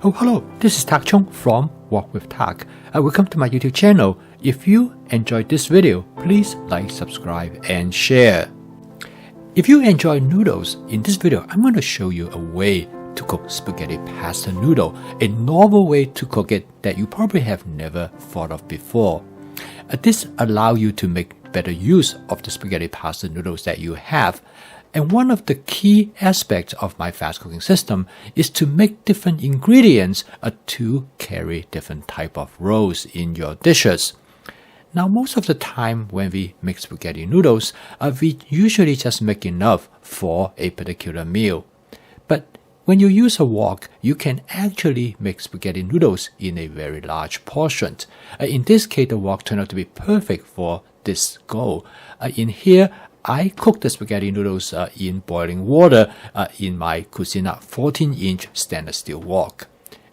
Oh, hello, this is Tak Chung from Walk with Tak. Welcome to my YouTube channel. If you enjoyed this video, please like, subscribe, and share. If you enjoy noodles, in this video, I'm going to show you a way to cook spaghetti pasta noodle, a novel way to cook it that you probably have never thought of before. This allows you to make better use of the spaghetti pasta noodles that you have. And one of the key aspects of my fast cooking system is to make different ingredients to carry different type of roles in your dishes. Now, most of the time when we make spaghetti noodles, we usually just make enough for a particular meal. But when you use a wok, you can actually make spaghetti noodles in a very large portion. In this case, the wok turned out to be perfect for this goal. In here, I cook the spaghetti noodles in boiling water in my Cucina 14-inch stainless steel wok.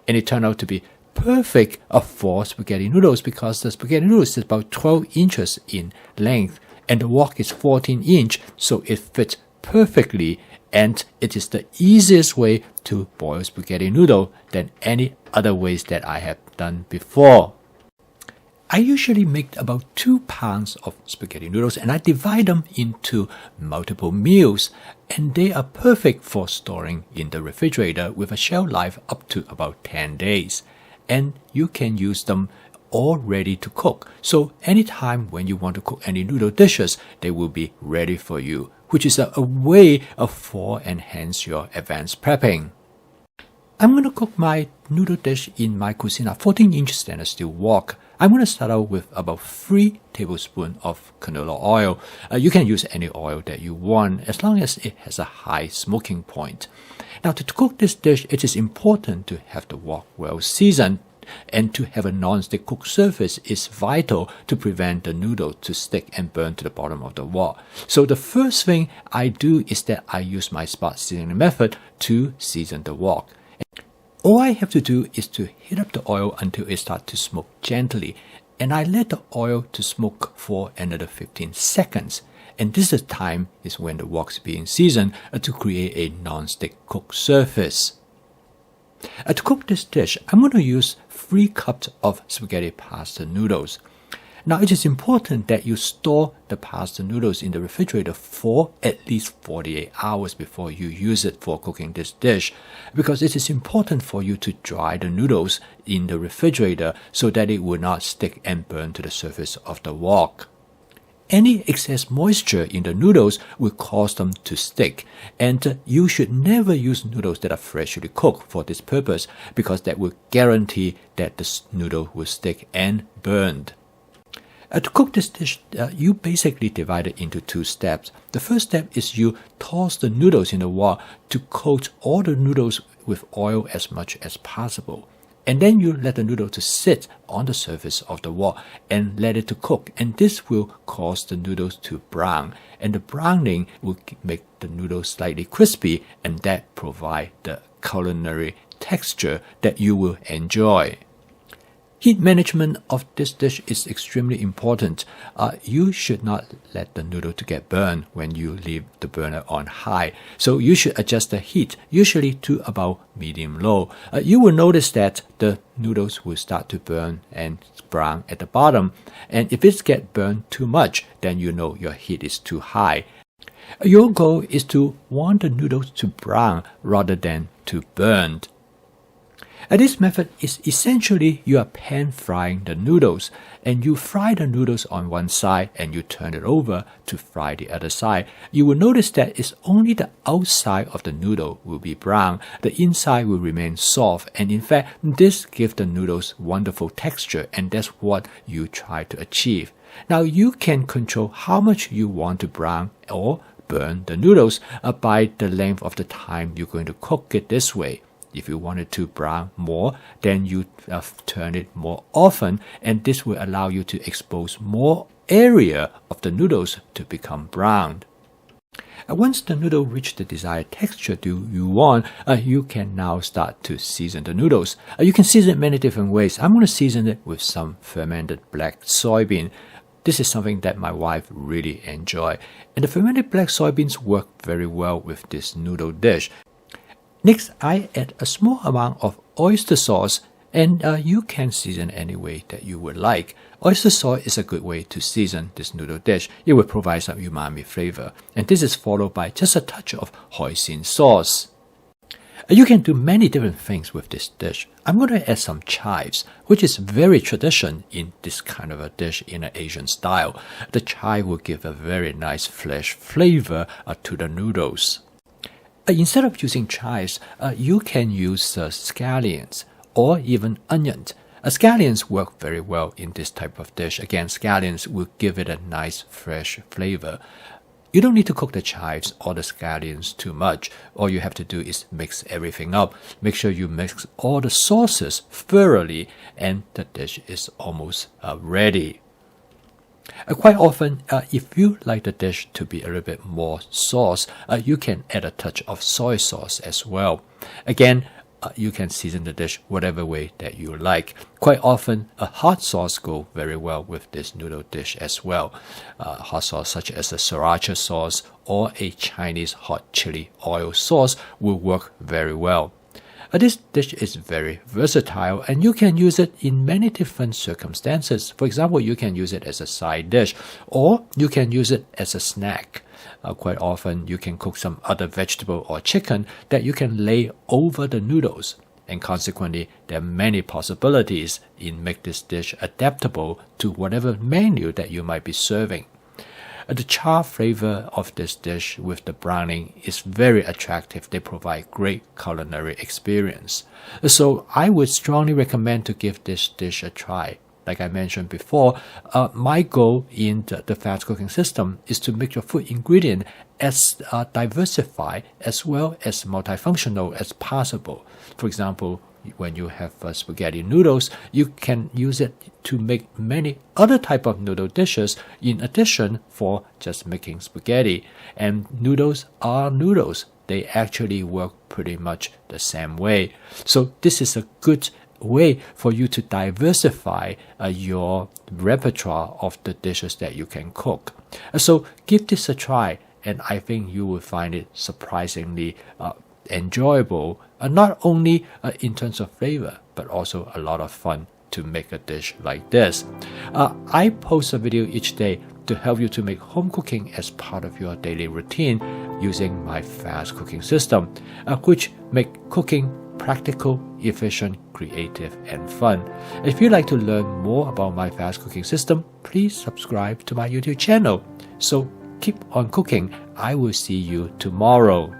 And it turned out to be perfect for spaghetti noodles because the spaghetti noodles is about 12 inches in length and the wok is 14-inch, so it fits perfectly, and it is the easiest way to boil spaghetti noodle than any other ways that I have done before. I usually make about 2 pounds of spaghetti noodles and I divide them into multiple meals, and they are perfect for storing in the refrigerator with a shelf life up to about 10 days. And you can use them all ready to cook. So anytime when you want to cook any noodle dishes, they will be ready for you, which is a way for enhance your advanced prepping. I'm going to cook my noodle dish in my Cucina 14-inch stainless steel wok. I'm going to start out with about 3 tablespoons of canola oil. You can use any oil that you want as long as it has a high smoking point. Now, to cook this dish, it is important to have the wok well seasoned, and to have a non-stick cook surface is vital to prevent the noodle to stick and burn to the bottom of the wok. So the first thing I do is that I use my spot seasoning method to season the wok. All I have to do is to heat up the oil until it starts to smoke gently, and I let the oil to smoke for another 15 seconds. And this is the time is when the wok is being seasoned to create a non-stick cook surface. To cook this dish, I'm going to use 3 cups of spaghetti pasta noodles. Now, it is important that you store the pasta noodles in the refrigerator for at least 48 hours before you use it for cooking this dish, because it is important for you to dry the noodles in the refrigerator so that it will not stick and burn to the surface of the wok. Any excess moisture in the noodles will cause them to stick, and you should never use noodles that are freshly cooked for this purpose, because that will guarantee that the noodle will stick and burn. To cook this dish, you basically divide it into 2 steps. The first step is you toss the noodles in the wok to coat all the noodles with oil as much as possible. And then you let the noodle to sit on the surface of the wok and let it to cook. And this will cause the noodles to brown. And the browning will make the noodles slightly crispy, and that provide the culinary texture that you will enjoy. Heat management of this dish is extremely important. You should not let the noodle to get burned when you leave the burner on high. So you should adjust the heat, usually to about medium-low. You will notice that the noodles will start to burn and brown at the bottom. And if it gets burned too much, then you know your heat is too high. Your goal is to want the noodles to brown rather than to burn. This method is essentially you are pan frying the noodles, and you fry the noodles on one side and you turn it over to fry the other side. You will notice that it's only the outside of the noodle will be brown, the inside will remain soft, and in fact this gives the noodles wonderful texture, and that's what you try to achieve. Now, you can control how much you want to brown or burn the noodles by the length of the time you're going to cook it this way. If you want it to brown more, then you turn it more often, and this will allow you to expose more area of the noodles to become browned. Once the noodle reaches the desired texture you want, you can now start to season the noodles. You can season it many different ways. I'm going to season it with some fermented black soybean. This is something that my wife really enjoys, and the fermented black soybeans work very well with this noodle dish. Next, I add a small amount of oyster sauce, and you can season any way that you would like. Oyster sauce is a good way to season this noodle dish. It will provide some umami flavor. And this is followed by just a touch of hoisin sauce. You can do many different things with this dish. I'm going to add some chives, which is very traditional in this kind of a dish in an Asian style. The chive will give a very nice flesh flavor to the noodles. Instead of using chives, you can use scallions or even onions. Scallions work very well in this type of dish. Again, scallions will give it a nice fresh flavor. You don't need to cook the chives or the scallions too much. All you have to do is mix everything up. Make sure you mix all the sauces thoroughly, and the dish is almost ready. Quite often, if you like the dish to be a little bit more sauce, you can add a touch of soy sauce as well. Again, you can season the dish whatever way that you like. Quite often, a hot sauce goes very well with this noodle dish as well. Hot sauce such as a sriracha sauce or a Chinese hot chili oil sauce will work very well. This dish is very versatile, and you can use it in many different circumstances. For example, you can use it as a side dish, or you can use it as a snack. Quite often, you can cook some other vegetable or chicken that you can lay over the noodles. And consequently, there are many possibilities in make this dish adaptable to whatever menu that you might be serving. The char flavor of this dish with the browning is very attractive. They provide great culinary experience. So I would strongly recommend to give this dish a try. Like I mentioned before, my goal in the fast cooking system is to make your food ingredient as diversified as well as multifunctional as possible. For example, when you have spaghetti noodles, you can use it to make many other type of noodle dishes in addition for just making spaghetti. And noodles are noodles. They actually work pretty much the same way. So this is a good way for you to diversify your repertoire of the dishes that you can cook. So give this a try, and I think you will find it surprisingly enjoyable, not only in terms of flavor, but also a lot of fun to make a dish like this. I post a video each day to help you to make home cooking as part of your daily routine using my fast cooking system, which make cooking practical, efficient, creative, and fun. If you'd like to learn more about my fast cooking system, please subscribe to my YouTube channel. So keep on cooking. I will see you tomorrow.